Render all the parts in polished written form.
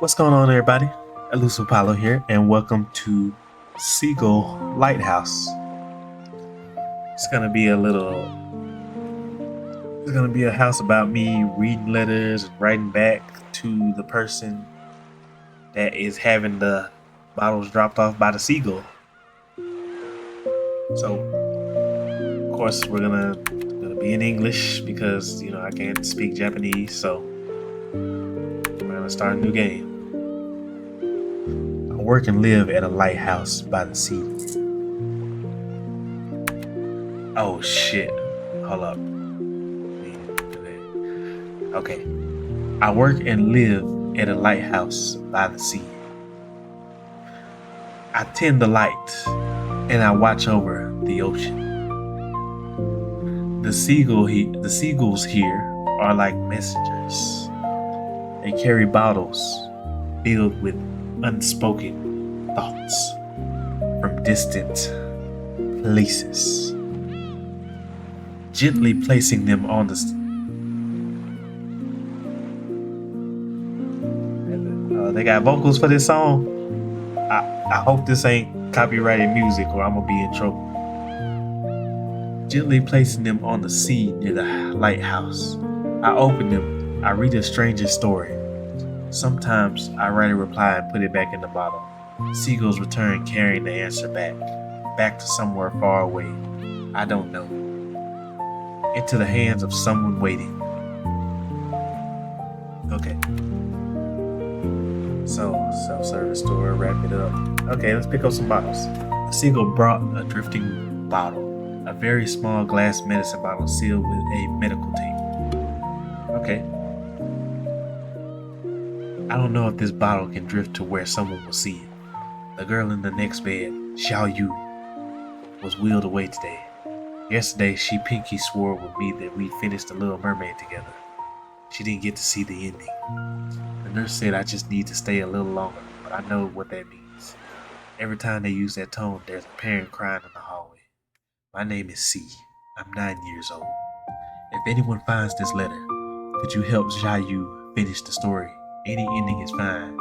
What's going on, everybody? Elusive Apollo here, and welcome to Seagull Lighthouse. It's gonna be a little. It's gonna be a house about me reading letters and writing back to the person that is having the bottles dropped off by the seagull. So, of course, we're gonna be in English because I can't speak Japanese. So, we're gonna start a new game. I work and live at a lighthouse by the sea. Oh shit. Hold up. Okay. I work and live at a lighthouse by the sea. I tend the light and I watch over the ocean. The seagulls here are like messengers. They carry bottles filled with unspoken thoughts from distant places, gently placing them on the. They got vocals for this song. I hope this ain't copyrighted music or I'm gonna be in trouble. Gently placing them on the sea near the lighthouse. I open them. I read a stranger's story. Sometimes I write a reply and put it back in the bottle. Seagulls return carrying the answer back to somewhere far away. I don't know. Into the hands of someone waiting. Okay. So, self-service store, wrap it up. Okay, let's pick up some bottles. A seagull brought a drifting bottle, a very small glass medicine bottle sealed with a medical tape. Okay. I don't know if this bottle can drift to where someone will see it. The girl in the next bed, Xiao Yu, was wheeled away today. Yesterday, she pinky swore with me that we'd finish The Little Mermaid together. She didn't get to see the ending. The nurse said I just need to stay a little longer, but I know what that means. Every time they use that tone, there's a parent crying in the hallway. My name is C. I'm 9 years old. If anyone finds this letter, could you help Xiao Yu finish the story? Any ending is fine.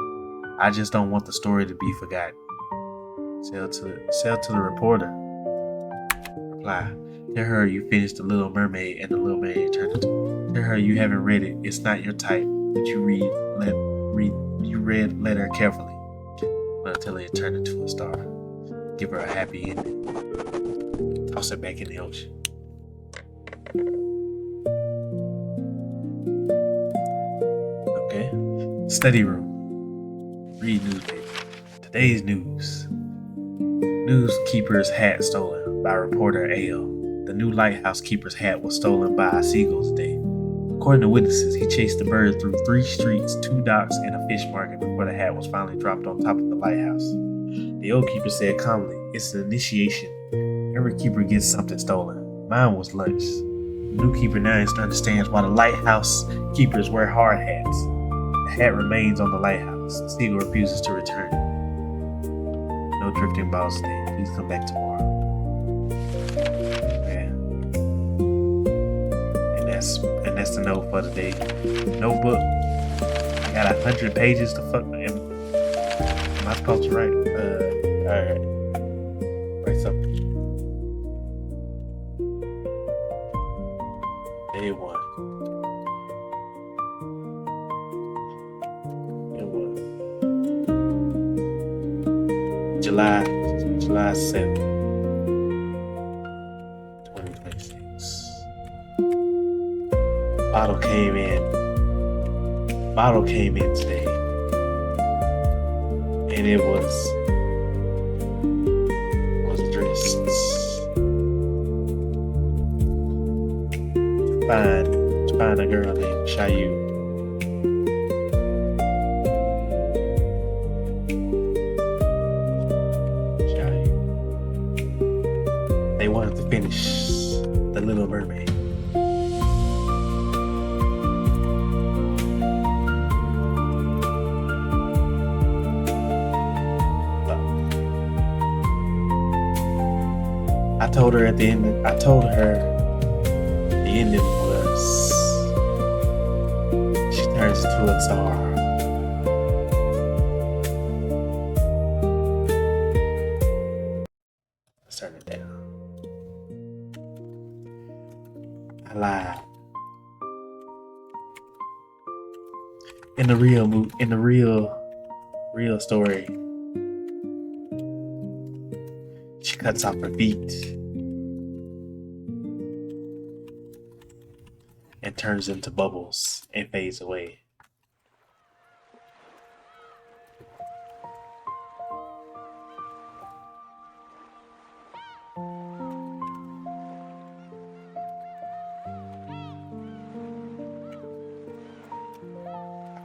I just don't want the story to be forgotten. Sell to the reporter. Reply. Tell her you finished The Little Mermaid and The Little Mermaid turned into. Tell her you haven't read it. It's not your type, but you read letter carefully. But tell her it turned into a star. Give her a happy ending. Toss it back in the ocean. Okay. Study room. Read newspaper. Today's news. Newskeeper's hat stolen by reporter A.L. The new lighthouse keeper's hat was stolen by a seagull today. According to witnesses, he chased the bird through 3 streets, 2 docks, and a fish market before the hat was finally dropped on top of the lighthouse. The old keeper said calmly, "It's an initiation. Every keeper gets something stolen. Mine was lunch." The new keeper now understands why the lighthouse keepers wear hard hats. The hat remains on the lighthouse. The seagull refuses to return. No drifting balls today. Please come back tomorrow. Yeah. And that's the note for today. Notebook. I got 100 pages to fuck. Am I supposed to write? Alright. Write something. Day 1. It was July 7th, 2026. Bottle came in today. And it was addressed to find a girl named Shayu. They wanted to finish The Little Mermaid. I told her the ending was she turns into a czar. In the real story, she cuts off her feet and turns into bubbles and fades away.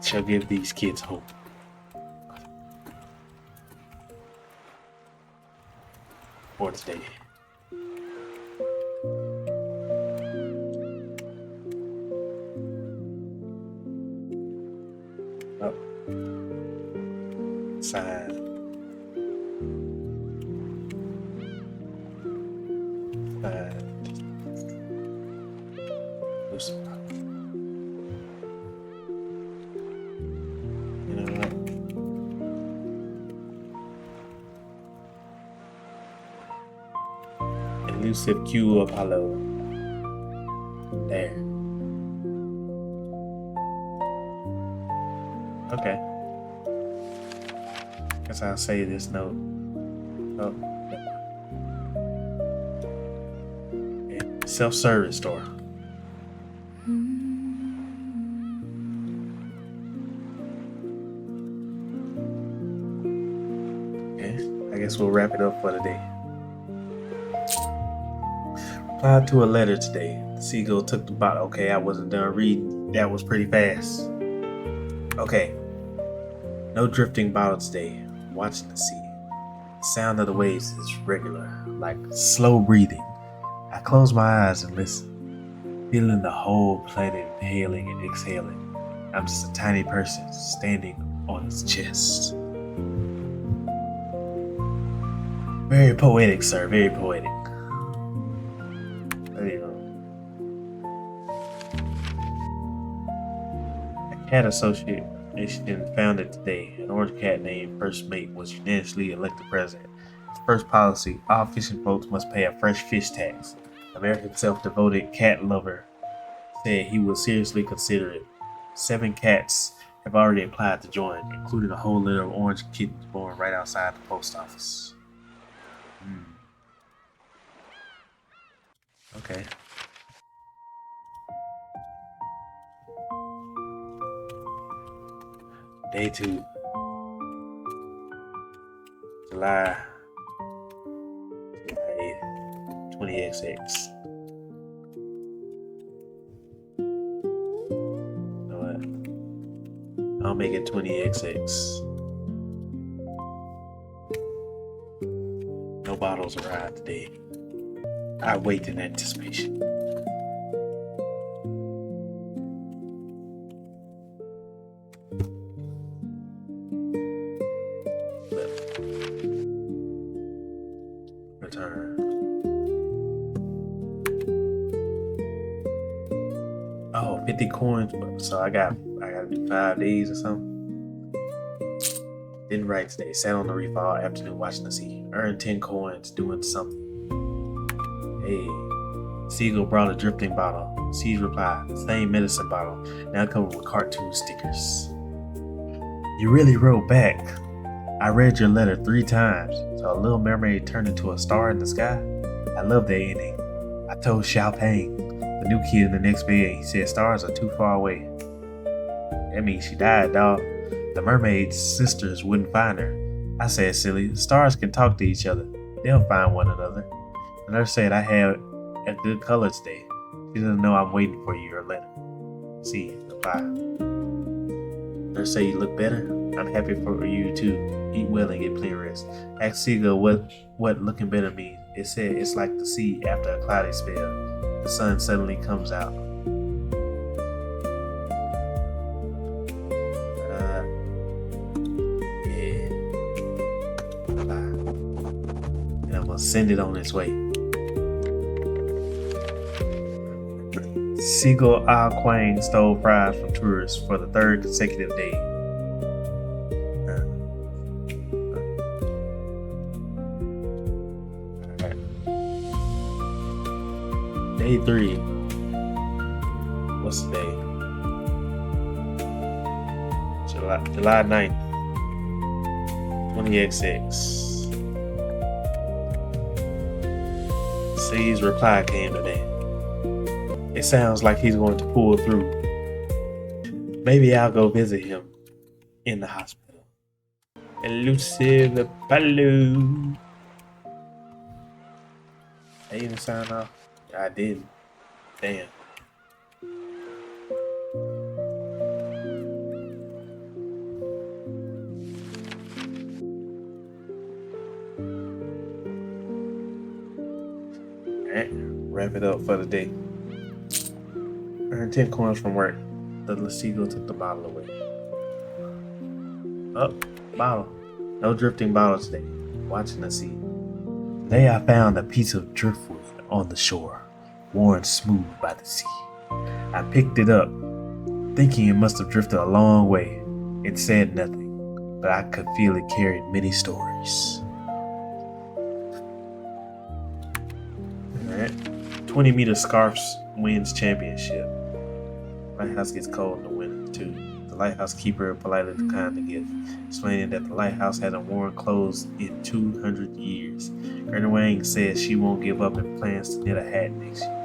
Shall give these kids hope. For today. Up. Side. Side. Loosen up. You know what? Elusive Q of Hollow. There. Okay. Guess I'll say this note. Oh. Yeah. Self-service store. Okay. I guess we'll wrap it up for the day. Replied to a letter today. The seagull took the bottle. Okay, I wasn't done reading. That was pretty fast. Okay. No drifting bottle today. Watching the sea. The sound of the waves is regular, like slow breathing. I close my eyes and listen, feeling the whole planet inhaling and exhaling. I'm just a tiny person standing on its chest. Very poetic, sir. Very poetic. There you go. A cat association founded today. An orange cat named First Mate was unanimously elected president. Its first policy: all fishing boats must pay a fresh fish tax. American self-devoted cat lover said he would seriously consider it. 7 cats have already applied to join, including a whole litter of orange kittens born right outside the post office. Okay. Day 2. July 20XX. You know what? I'll make it 20XX. No bottles arrived today. I wait in anticipation. Return. Oh, 50 coins. So I gotta do 5 days or something. Didn't write today. Sat on the reef all afternoon watching the sea. Earned 10 coins doing something. Hey, Seagull brought a drifting bottle. C's replied, same medicine bottle, now covered with cartoon stickers. You really wrote back. I read your letter 3 times, so a little mermaid turned into a star in the sky. I love that ending. I told Xiaopeng, the new kid in the next bed, he said stars are too far away. That means she died, dog. The mermaid's sisters wouldn't find her. I said, silly, stars can talk to each other. They'll find one another. The nurse said I had a good color today. She doesn't know I'm waiting for your letter. See, reply. Nurse say you look better. I'm happy for you too. Eat well and get plenty of rest. Ask Seagull what looking better means. It said it's like the sea after a cloudy spell. The sun suddenly comes out. Yeah. And I'm gonna send it on its way. Seagull Quang stole fries from tourists for the 3rd consecutive day. Alright. Day 3. What's the day? July 9th, 20XX. C's reply came today. It sounds like he's going to pull through. Maybe I'll go visit him in the hospital. Elusive Palu. I even signed off. I didn't. Damn. Alright, wrap it up for the day. Earned 10 coins from work. The seagull took the bottle away. Oh, bottle. No drifting bottle today. Watching the sea. Today I found a piece of driftwood on the shore, worn smooth by the sea. I picked it up, thinking it must have drifted a long way. It said nothing, but I could feel it carried many stories. Alright. 20-meter scarfs wins championship. Lighthouse gets cold in the winter, too. The lighthouse keeper politely declined the gift, explaining that the lighthouse hadn't worn clothes in 200 years. Granny Wang says she won't give up and plans to knit a hat next year.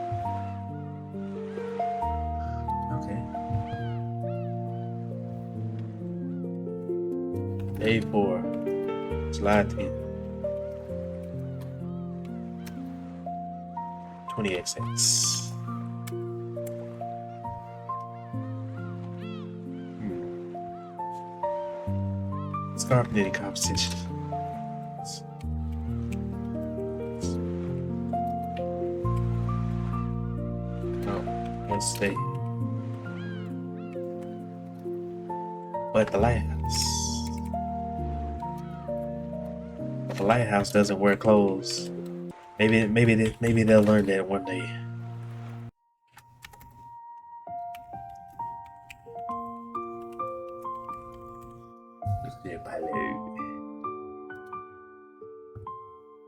Okay. Day 4, July 10th, 20XX. Scarf knitting competition. Let's stay. But the lighthouse doesn't wear clothes. Maybe they'll learn that one day.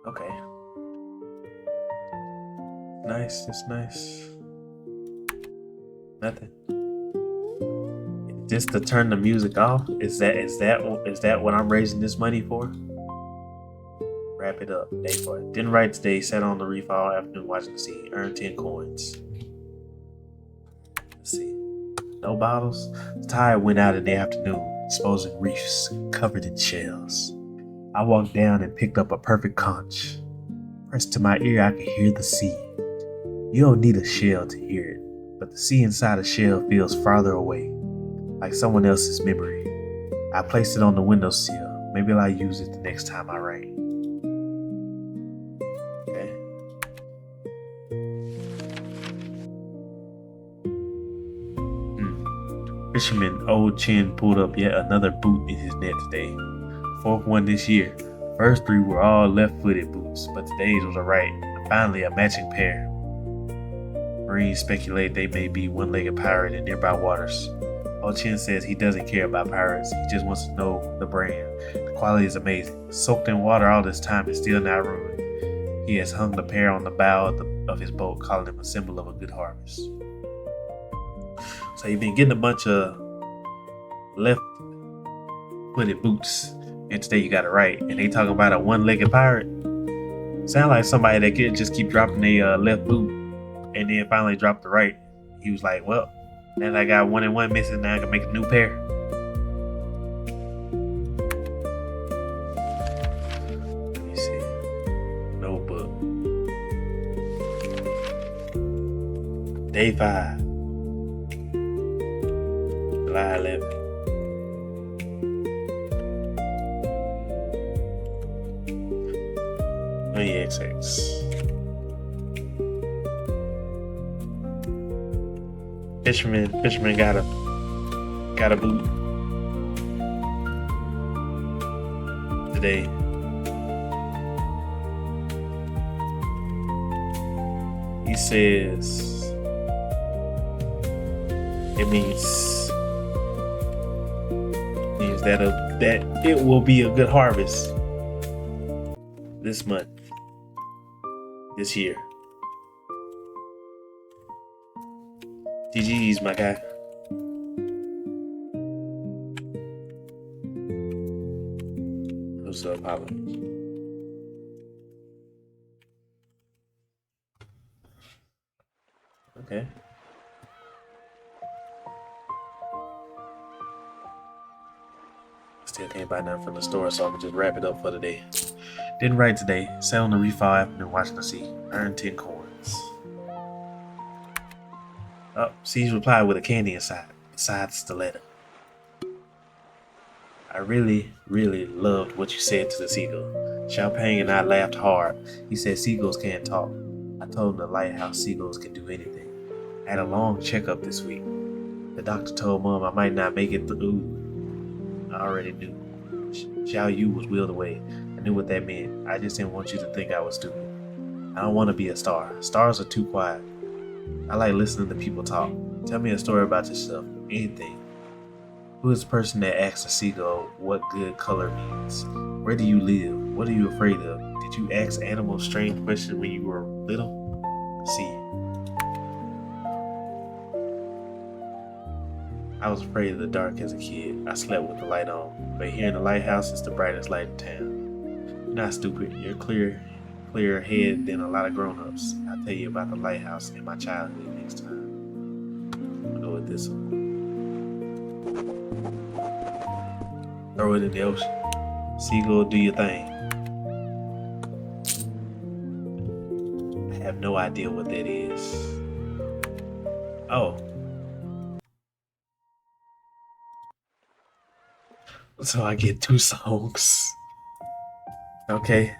Okay. Nice, it's nice. Nothing. Just to turn the music off? Is that what I'm raising this money for? Wrap it up. Day 4. Didn't write today. Sat on the reef all afternoon watching the sea. Earned 10 coins. Let's see. No bottles. The tide went out in the afternoon, exposing reefs covered in shells. I walked down and picked up a perfect conch. Pressed to my ear, I could hear the sea. You don't need a shell to hear it, but the sea inside a shell feels farther away, like someone else's memory. I placed it on the windowsill. Maybe I'll use it the next time I write. Okay. Fisherman Old Chin pulled up yet another boot in his net today. Fourth one this year. First 3 were all left-footed boots, but today's was a right. Finally, a matching pair. Marines speculate they may be one-legged pirate in nearby waters. Old Chin says he doesn't care about pirates. He just wants to know the brand. The quality is amazing. Soaked in water all this time and still not ruined. He has hung the pair on the bow of his boat, calling them a symbol of a good harvest. So you've been getting a bunch of left-footed boots, and today you got it right. And they talking about a one-legged pirate. Sound like somebody that could just keep dropping a left boot and then finally drop the right. He was like, well, now I got 1 and 1 missing, now I can make a new pair. Let me see. Notebook. Day 5. July 11th. XX. Fisherman got a boot today. He says it means that it will be a good harvest this month, this year. GG's, my guy. Lucy Apollo. Okay. Still can't buy nothing from the store, so I'm gonna just wrap it up for the day. Didn't write today. Sat on the reef all afternoon watching the sea. Earned 10 coins. Oh, C's replied with a candy inside, besides the letter. I really, really loved what you said to the seagull. Champagne and I laughed hard. He said seagulls can't talk. I told him the lighthouse seagulls can do anything. I had a long checkup this week. The doctor told Mom I might not make it through. I already knew. Xiao Yu was wheeled away. I knew what that meant. I just didn't want you to think I was stupid. I don't want to be a star. Stars are too quiet. I like listening to people talk. Tell me a story about yourself. Anything. Who is the person that asks a seagull what good color means? Where do you live? What are you afraid of? Did you ask animals strange questions when you were little? See. I was afraid of the dark as a kid. I slept with the light on. But here in the lighthouse, it's the brightest light in town. You're not stupid. You're clearer head than a lot of grown-ups. I'll tell you about the lighthouse in my childhood next time. I'll go with this one. Throw it in the ocean. Seagull, do your thing. I have no idea what that is. Oh. So I get 2 songs. Okay.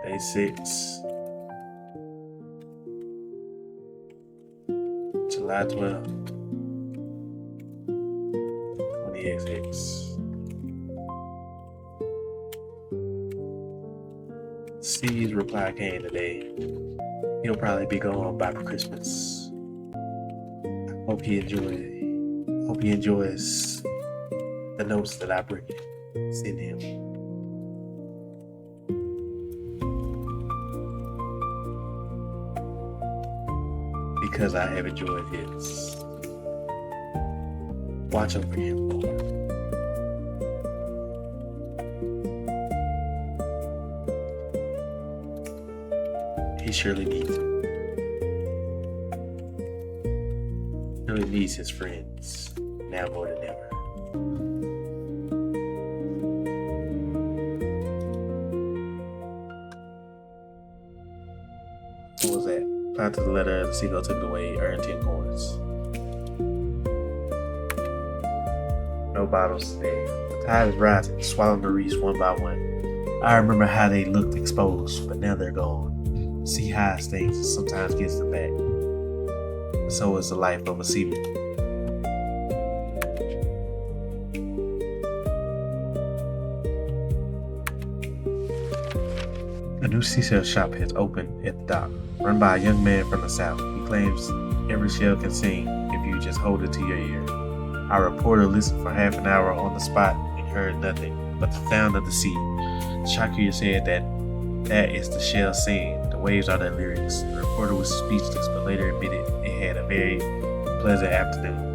Day 6. July 12th. 20XX. C's reply came today. He'll probably be gone by Christmas. Hope he enjoys the notes that I send him. Because I have enjoyed his. Watch over him, Lord. He surely needs it. Surely needs his friends now more than ever. What was that? Replied to the letter, the seagull took it away, earned 10 coins. No bottles today. The tide is rising, swallowing the reefs one by one. I remember how they looked exposed, but now they're gone. Sea hides things and sometimes gets them back. So is the life of a seaman. A new seashell shop has opened at the dock, run by a young man from the south. He claims every shell can sing if you just hold it to your ear. Our reporter listened for half an hour on the spot and heard nothing but the sound of the sea. Shakir said that is the shell singing. The waves are the lyrics. The reporter was speechless, but later admitted it had a very pleasant afternoon.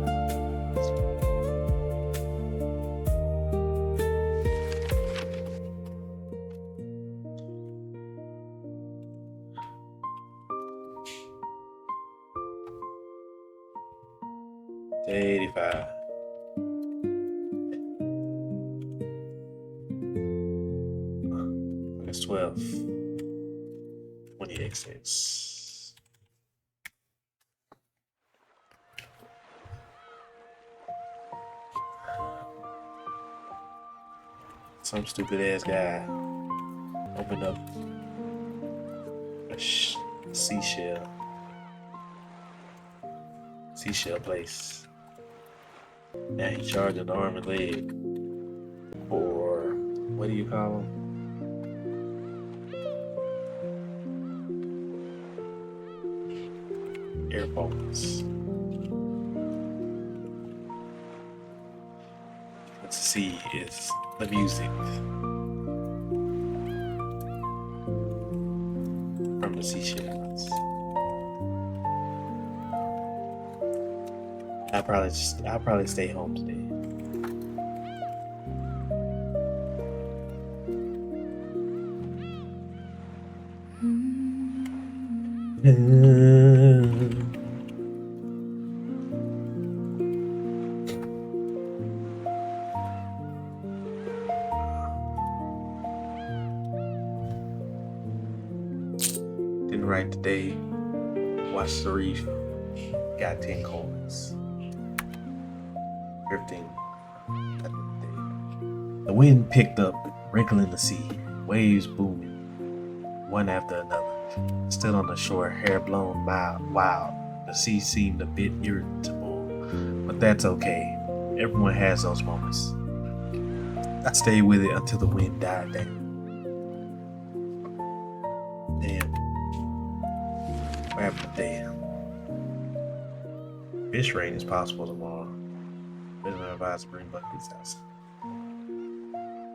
Day 85. August 12th. 20XX. Some stupid ass guy opened up a seashell place. Now he's charging an arm and leg for, what do you call them? Earphones. Let's see, it's the music from the seashells. I'll probably stay home today. Didn't write today. Watched the reef. Got 10 coins. Drifting. The wind picked up, wrinkling the sea. Waves booming, one after another. Stood on the shore, hair blown wild. The sea seemed a bit irritable, but that's okay. Everyone has those moments. I stayed with it until the wind died down. Damn. What happened today? Fish rain is possible tomorrow. Business advised to bring buckets outside.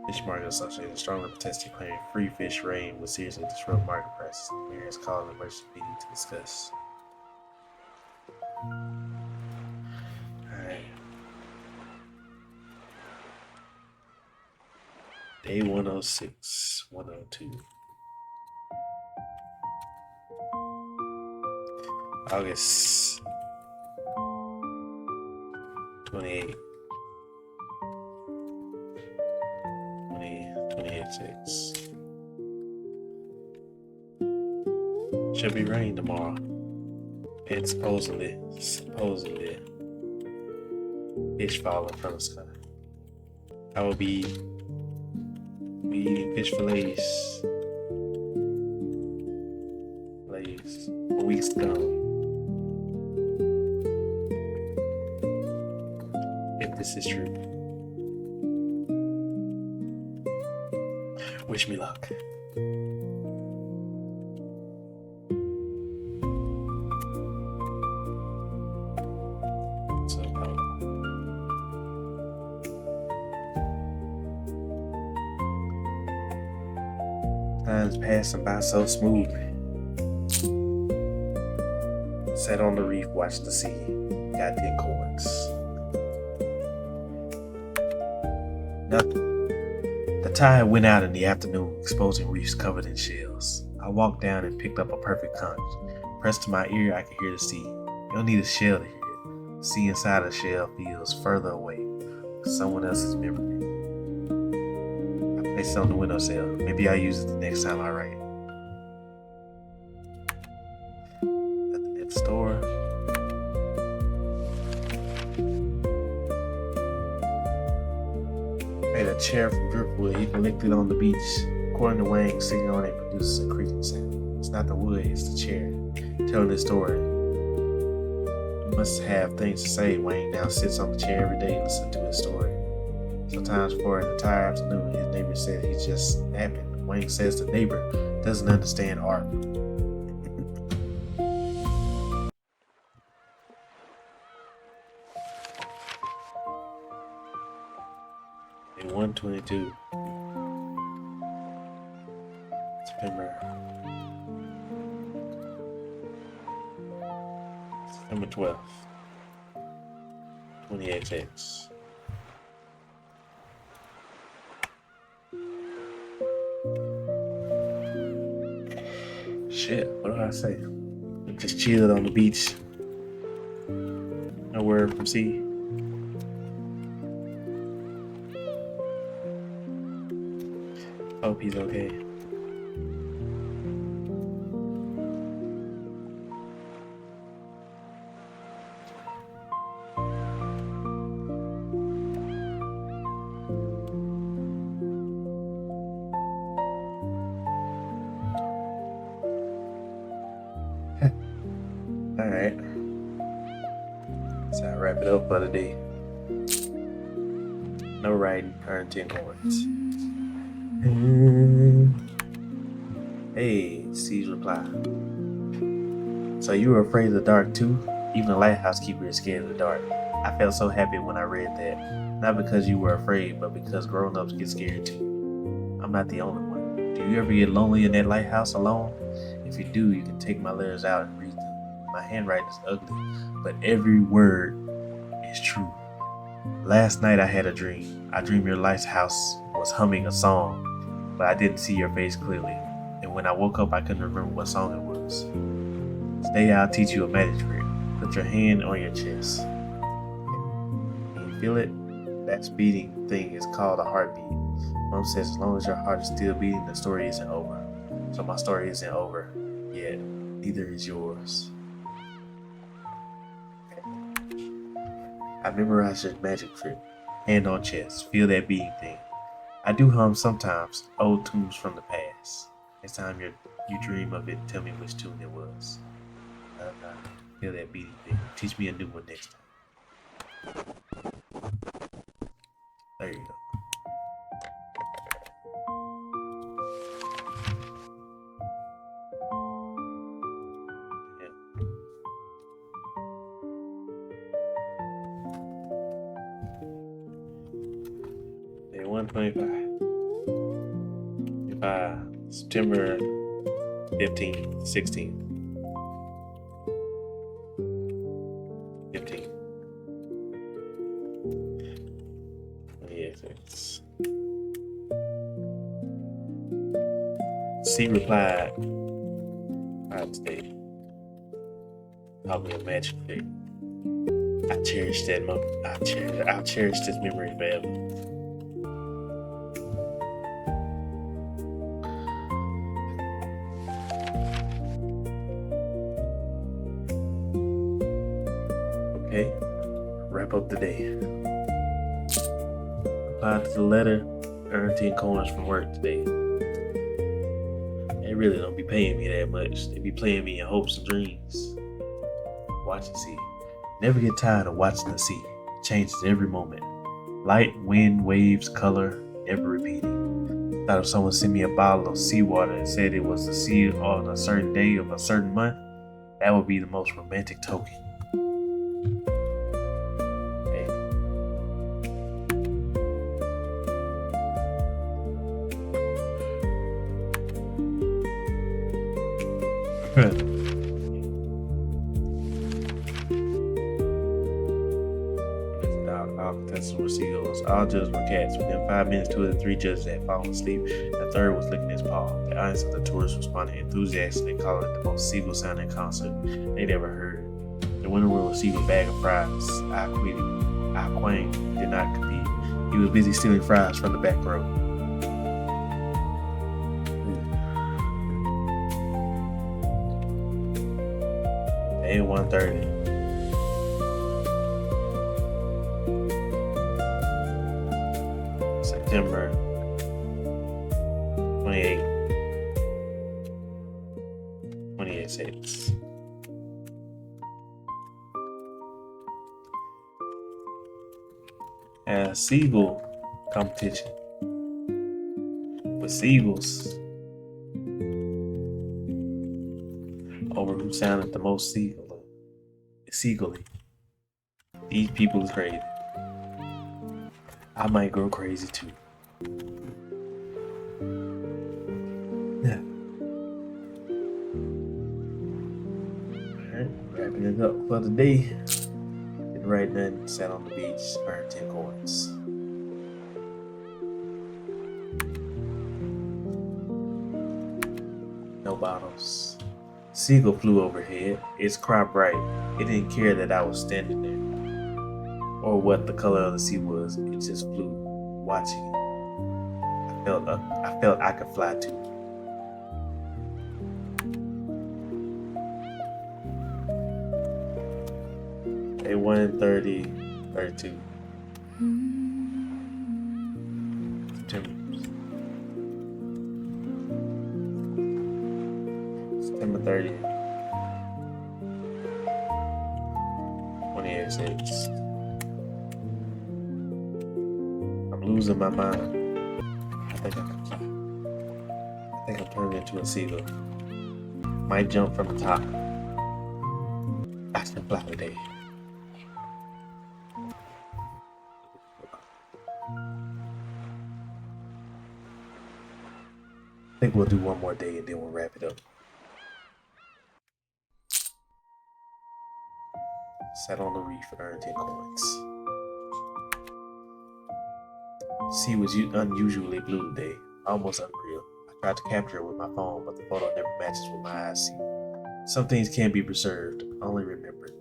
Fish Market Association strongly protesting claiming free fish rain would seriously disrupt market prices. The mayor has called an emergency meeting to discuss. Alright. Day 106, 102. August 28. 2026. Should be rain tomorrow. And supposedly fish falling from the sky. I will be eating fish fillets for weeks to come. If this is true. Wish me luck. So, time's passing by so smoothly. Sat on the reef, watched the sea. Got 10 coins. Nothing. The tide went out in the afternoon, exposing reefs covered in shells. I walked down and picked up a perfect conch. Pressed to my ear, I could hear the sea. You don't need a shell to hear it. The sea inside a shell feels further away. Someone else's memory. I placed it on the windowsill. Maybe I'll use it the next time I write. At the store. Made a chair from driftwood. You can lick it on the beach. According to Wang, sitting on it produces a creaking sound. It's not the wood, it's the chair. Telling this story. You must have things to say. Wang now sits on the chair every day listening to his story. Sometimes for an entire afternoon, his neighbor said he's just napping. Wang says the neighbor doesn't understand art. Day 122. September 12th. 28X. Shit, what do I say? Just chilled on the beach. No word from C. Hope he's okay. Alright. So I wrap it up for the day. No writing, earn 10 coins. Hey, C's reply. So you were afraid of the dark too? Even the lighthouse keeper is scared of the dark. I felt so happy when I read that. Not because you were afraid, but because grown-ups get scared too. I'm not the only one. Do you ever get lonely in that lighthouse alone? If you do, you can take my letters out and read them. My handwriting is ugly, but every word is true. Last night I had a dream. I dreamed your lighthouse was humming a song, but I didn't see your face clearly. And when I woke up, I couldn't remember what song it was. Today I'll teach you a magic trick. Put your hand on your chest. Can you feel it? That beating thing is called a heartbeat. Mom says as long as your heart is still beating, the story isn't over. So my story isn't over yet. Neither is yours. I memorized your magic trick. Hand on chest. Feel that beating thing. I do hum sometimes, old tunes from the past. Next time you dream of it, tell me which tune it was. Feel that beating thing. Teach me a new one next time. There you go. Day 125. September 15, 16. 15. 26. C replied today. Probably a magic trick. I cherish that moment. I'll cherish this memory forever. Okay, wrap up the day. Replied to the letter, earned 10 coins from work today. They really don't be paying me that much. They be playing me in hopes and dreams. Watch and see. Never get tired of watching the sea. It changes every moment. Light, wind, waves, color, never repeating. Thought if someone sent me a bottle of seawater and said it was the sea on a certain day of a certain month, that would be the most romantic token. That's for seagulls. All judges were cats. Within 5 minutes, 2 of the 3 judges had fallen asleep. The third was licking his paw. The audience of the tourists responded enthusiastically, calling it the most seagull-sounding concert they'd ever heard. The winner will receive a bag of fries. Ah Quang did not compete. He was busy stealing fries from the back row. Day 130. September 28, 26. A seagull competition with seagulls over who sounded the most seagully. These people is crazy. I might grow crazy too. Yeah. Alright, wrapping it up for the day. Didn't write nothing, sat on the beach, earned 10 coins. No bottles. Seagull flew overhead, its cry bright. It didn't care that I was standing there, or what the color of the sea was. It just flew, watching it. I felt I could fly too. Day 130, 32. September 30th. 28:06. I'm losing my mind. I think I can fly. I think I'm turning into a seagull. Might jump from the top. I can fly today. I think we'll do one more day and then we'll wrap it up. Sat on the reef and earned 10 coins. The sea was unusually blue today, almost unreal. I tried to capture it with my phone, but the photo never matches what my eyes see. Some things can't be preserved, only remembered.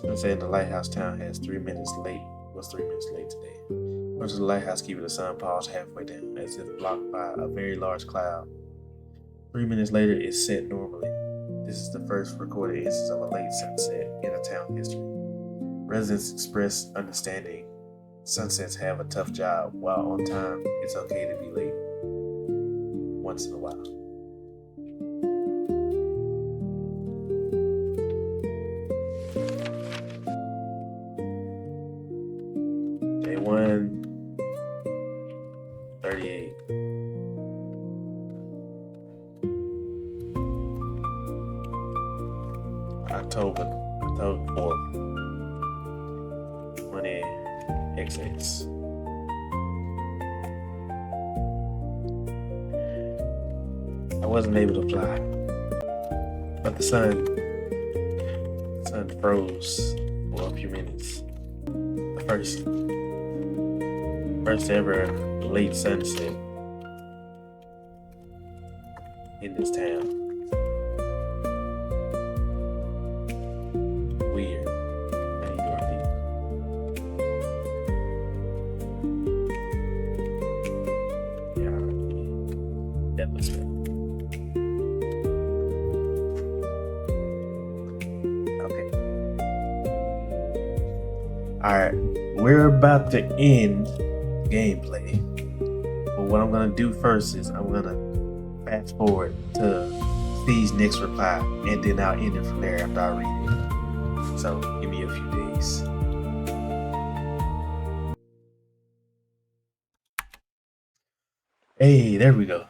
Sunset in the lighthouse town was 3 minutes late today. Went to the lighthouse keeper, the sun paused halfway down, as if blocked by a very large cloud. 3 minutes later, it set normally. This is the first recorded instance of a late sunset in a town history. Residents express understanding. Sunsets have a tough job. While on time, it's okay to be late once in a while. Day 138. October 4th. 20XX. I wasn't able to fly, but the sun froze for a few minutes. The first ever late sunset in this town. Weird. That was it. Okay. Alright, we're about to end gameplay. But what I'm gonna do first is I'm gonna fast forward to Steve's next reply, and then I'll end it from there after I read it. So give me a few days. Hey, there we go.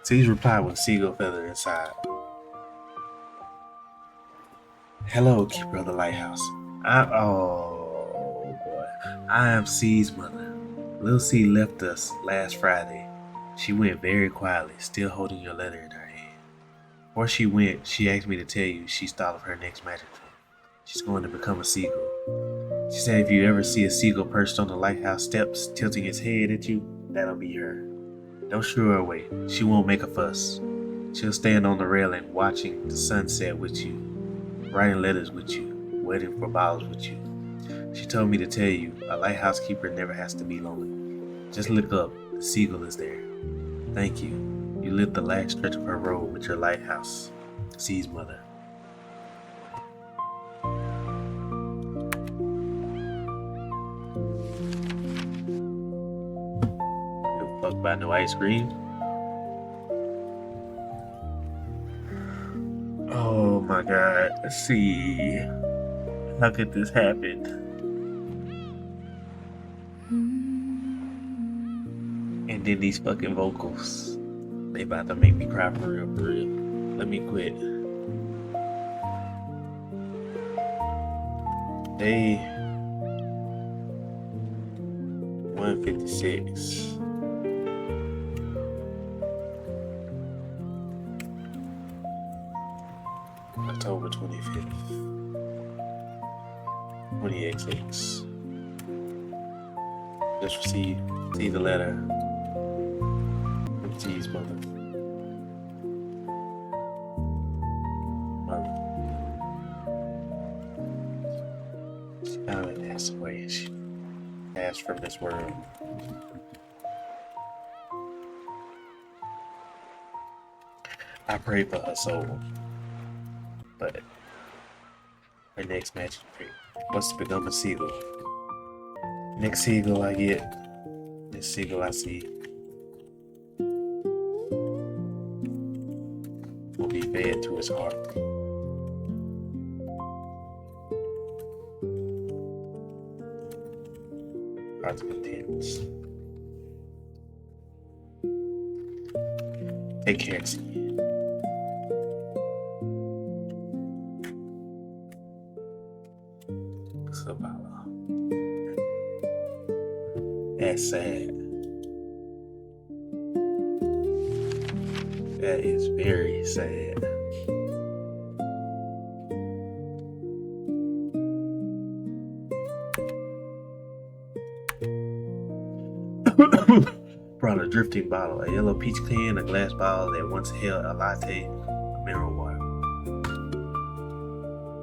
Steve's reply with a seagull feather inside. Hello, keeper of the lighthouse. Oh boy. I am C's mother. Little C left us last Friday. She went very quietly, still holding your letter in her hand. Before she went, she asked me to tell you she's thought of her next magic trick. She's going to become a seagull. She said if you ever see a seagull perched on the lighthouse steps, tilting its head at you, that'll be her. Don't shoo her away. She won't make a fuss. She'll stand on the railing watching the sunset with you, writing letters with you, waiting for bottles with you. She told me to tell you, a lighthouse keeper never has to be lonely. Just look up, the seagull is there. Thank you. You lit the last stretch of her road with your lighthouse. C's mother. Fuck by no ice cream. Oh my god. Let's see. How could this happen? And then these fucking vocals. They about to make me cry for real, for real. Let me quit. Day 156. October 25th. 20XX. Just received the letter from G's mother. She finally passed away. She passed from this world. I pray for her soul. But her next magic trick was to become a seagull. Next seagull I get, this seagull I see, will be fed to his heart. Heart's content. Take care, see. That's sad. That is very sad. brought a drifting bottle, a yellow peach can, a glass bottle that once held a latte, a mineral water.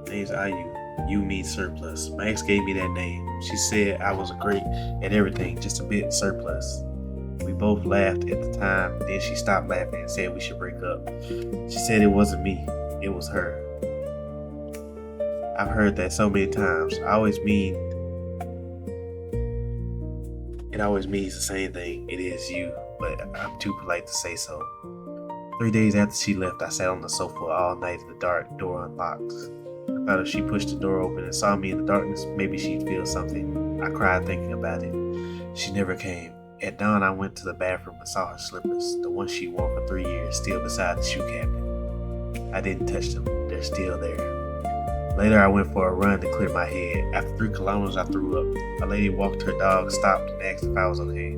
Name's IU. You mean surplus. My ex gave me that name. She said I was great at everything, just a bit surplus. We both laughed at the time, then she stopped laughing and said we should break up. She said it wasn't me, it was her. I've heard that so many times. It always means the same thing. It is you, but I'm too polite to say so. 3 days after she left, I sat on the sofa all night in the dark, door unlocked. I thought if she pushed the door open and saw me in the darkness, maybe she'd feel something. I cried thinking about it. She never came. At dawn, I went to the bathroom and saw her slippers, the ones she wore for 3 years, still beside the shoe cabinet. I didn't touch them. They're still there. Later, I went for a run to clear my head. After 3 kilometers, I threw up. A lady walked her dog, stopped, and asked if I was okay.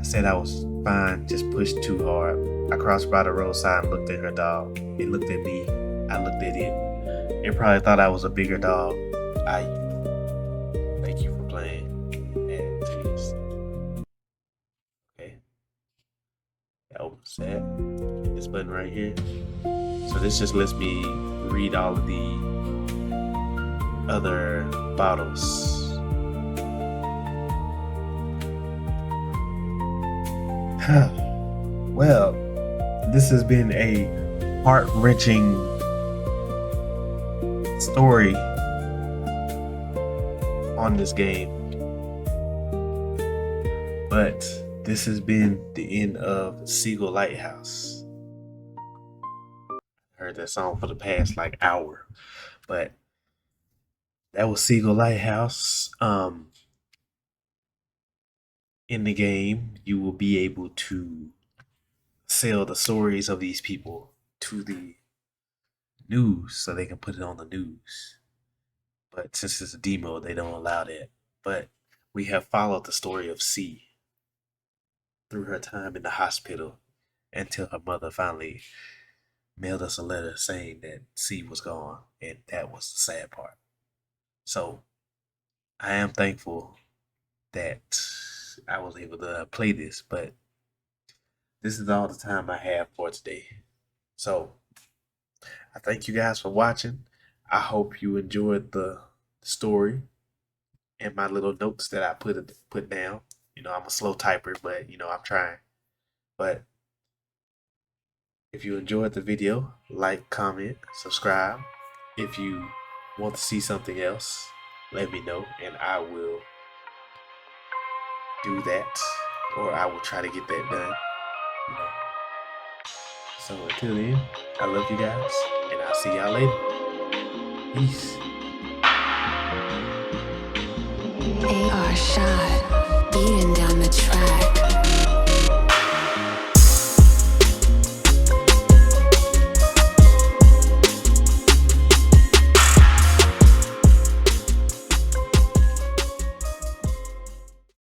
I said I was fine, just pushed too hard. I crossed by the roadside and looked at her dog. It looked at me. I looked at it. It probably thought I was a bigger dog. Thank you for playing. And cheers. Okay. That opens that. This button right here. So this just lets me read all of the other bottles. Well, this has been a heart-wrenching story on this game, but this has been the end of Seagull Lighthouse. I heard that song for the past hour, but that was Seagull Lighthouse. In the game, you will be able to sell the stories of these people to the news so they can put it on the news. But since it's a demo, they don't allow that. But we have followed the story of C through her time in the hospital until her mother finally mailed us a letter saying that C was gone, and that was the sad part. So I am thankful that I was able to play this, but this is all the time I have for today. So I thank you guys for watching. I hope you enjoyed the story and my little notes that I put down. I'm a slow typer, but I'm trying. But if you enjoyed the video, like, comment, subscribe. If you want to see something else, let me know and I will do that, or I will try to get that done. So until then, I love you guys, and I'll see y'all later. Peace. AR shot, beating down.